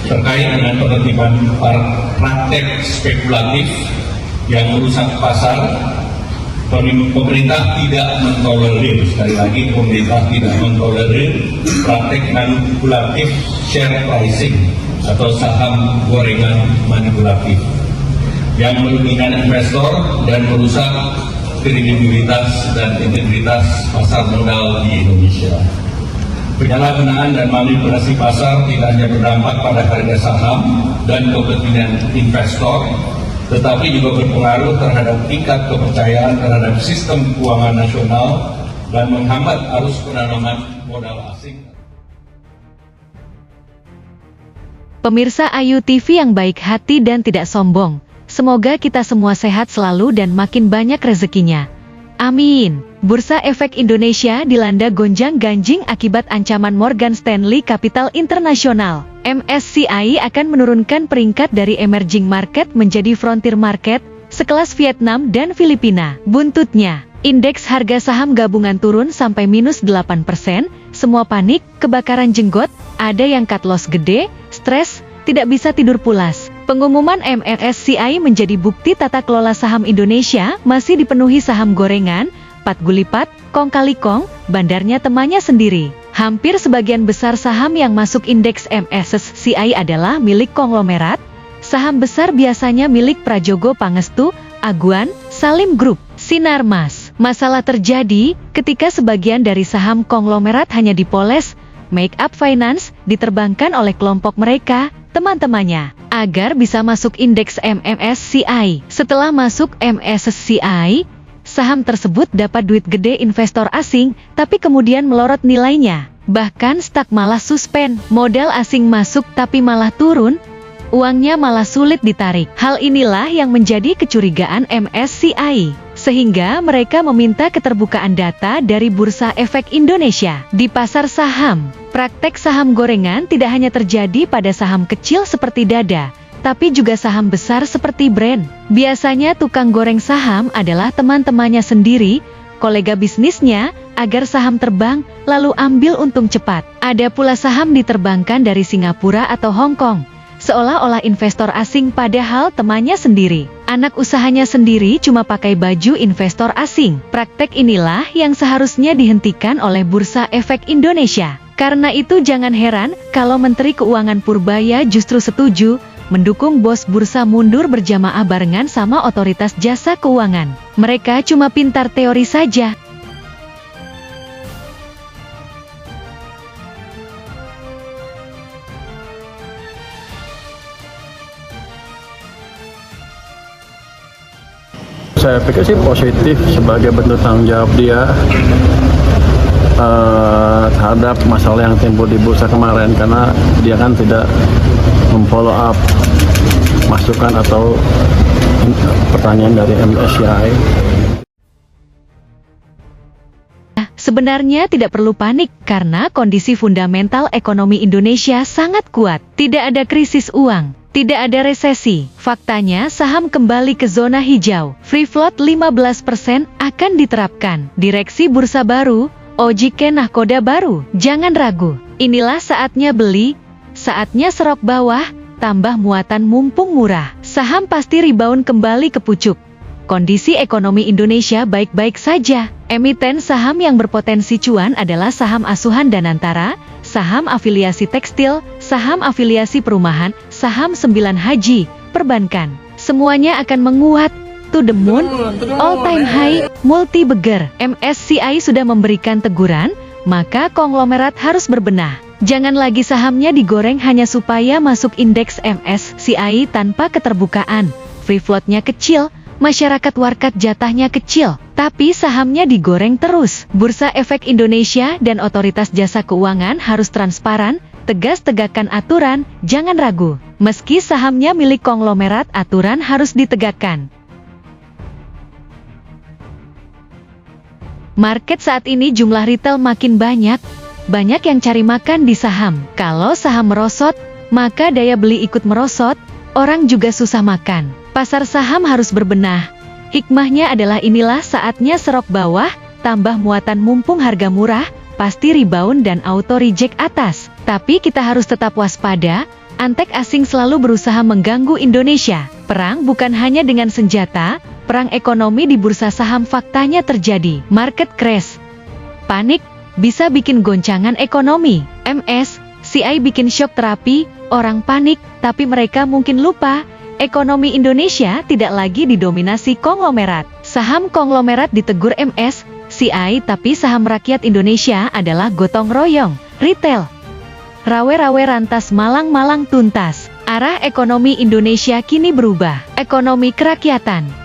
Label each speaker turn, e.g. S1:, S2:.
S1: terkait dengan penertiban praktek spekulatif yang merusak pasar. Pemerintah tidak mentolerir, sekali lagi pemerintah tidak mentolerir praktek manipulatif share pricing atau saham gorengan manipulatif yang merugikan investor dan merusak kredibilitas dan integritas pasar modal di Indonesia. Penyalahgunaan dan manipulasi pasar tidak hanya berdampak pada harga saham dan kepentingan investor, tetapi juga berpengaruh terhadap tingkat kepercayaan terhadap sistem keuangan nasional dan menghambat arus penanaman modal asing.
S2: Pemirsa Ayu TV yang baik hati dan tidak sombong, semoga kita semua sehat selalu dan makin banyak rezekinya. Amin. Bursa Efek Indonesia dilanda gonjang-ganjing akibat ancaman Morgan Stanley Capital International. MSCI akan menurunkan peringkat dari emerging market menjadi frontier market, sekelas Vietnam dan Filipina. Buntutnya, indeks harga saham gabungan turun sampai minus 8%, semua panik, kebakaran jenggot, ada yang cut loss gede, stres, tidak bisa tidur pulas. Pengumuman MSCI menjadi bukti tata kelola saham Indonesia masih dipenuhi saham gorengan, pat gulipat, kong kali kong, bandarnya temannya sendiri. Hampir sebagian besar saham yang masuk indeks MSCI adalah milik konglomerat. Saham besar biasanya milik Prajogo Pangestu, Aguan, Salim Group, Sinarmas. Masalah terjadi ketika sebagian dari saham konglomerat hanya dipoles, Make Up Finance diterbangkan oleh kelompok mereka, teman-temannya, agar bisa masuk indeks MSCI. Setelah masuk MSCI, saham tersebut dapat duit gede investor asing, tapi kemudian melorot nilainya. Bahkan stock malah suspend, modal asing masuk tapi malah turun, uangnya malah sulit ditarik. Hal inilah yang menjadi kecurigaan MSCI, sehingga mereka meminta keterbukaan data dari Bursa Efek Indonesia. Di pasar saham, praktek saham gorengan tidak hanya terjadi pada saham kecil seperti Dada, tapi juga saham besar seperti Brand. Biasanya tukang goreng saham adalah teman-temannya sendiri, kolega bisnisnya, agar saham terbang, lalu ambil untung cepat. Ada pula saham diterbangkan dari Singapura atau Hong Kong, seolah-olah investor asing padahal temannya sendiri. Anak usahanya sendiri cuma pakai baju investor asing. Praktek inilah yang seharusnya dihentikan oleh Bursa Efek Indonesia. Karena itu jangan heran kalau Menteri Keuangan Purbaya justru setuju mendukung bos bursa mundur berjamaah barengan sama otoritas jasa keuangan. Mereka cuma pintar teori saja.
S3: Saya pikir sih positif sebagai bentuk tanggung jawab dia terhadap masalah yang timbul di bursa kemarin, karena dia kan tidak memfollow up masukan atau pertanyaan dari MSCI.
S2: Sebenarnya tidak perlu panik karena kondisi fundamental ekonomi Indonesia sangat kuat. Tidak ada krisis uang, tidak ada resesi. Faktanya saham kembali ke zona hijau. Free float 15% akan diterapkan. Direksi bursa baru, OJK nahkoda baru. Jangan ragu. Inilah saatnya beli, saatnya serok bawah, tambah muatan mumpung murah. Saham pasti rebound kembali ke pucuk. Kondisi ekonomi Indonesia baik-baik saja. Emiten saham yang berpotensi cuan adalah saham asuhan Danantara, saham afiliasi tekstil, saham afiliasi perumahan, saham 9 haji, perbankan. Semuanya akan menguat. To the moon, all time high, multi beger. MSCI sudah memberikan teguran, maka konglomerat harus berbenah. Jangan lagi sahamnya digoreng hanya supaya masuk indeks MSCI tanpa keterbukaan. Free floatnya kecil, masyarakat warkat jatahnya kecil, tapi sahamnya digoreng terus. Bursa Efek Indonesia dan Otoritas Jasa Keuangan harus transparan, tegas tegakkan aturan, jangan ragu. Meski sahamnya milik konglomerat, aturan harus ditegakkan. Market saat ini jumlah retail makin banyak yang cari makan di saham. Kalau saham merosot, maka daya beli ikut merosot, orang juga susah makan. Pasar saham harus berbenah. Hikmahnya adalah inilah saatnya serok bawah, tambah muatan mumpung harga murah, pasti rebound dan auto reject atas. Tapi kita harus tetap waspada, Antek asing selalu berusaha mengganggu Indonesia. Perang bukan hanya dengan senjata, perang ekonomi di bursa saham faktanya terjadi. Market crash. Panik bisa bikin goncangan ekonomi. MSCI bikin shock terapi, orang panik, tapi mereka mungkin lupa, ekonomi Indonesia tidak lagi didominasi konglomerat. Saham konglomerat ditegur MSCI, tapi saham rakyat Indonesia adalah gotong royong, retail. Rawe-rawe rantas malang-malang tuntas. Arah ekonomi Indonesia kini berubah. Ekonomi kerakyatan.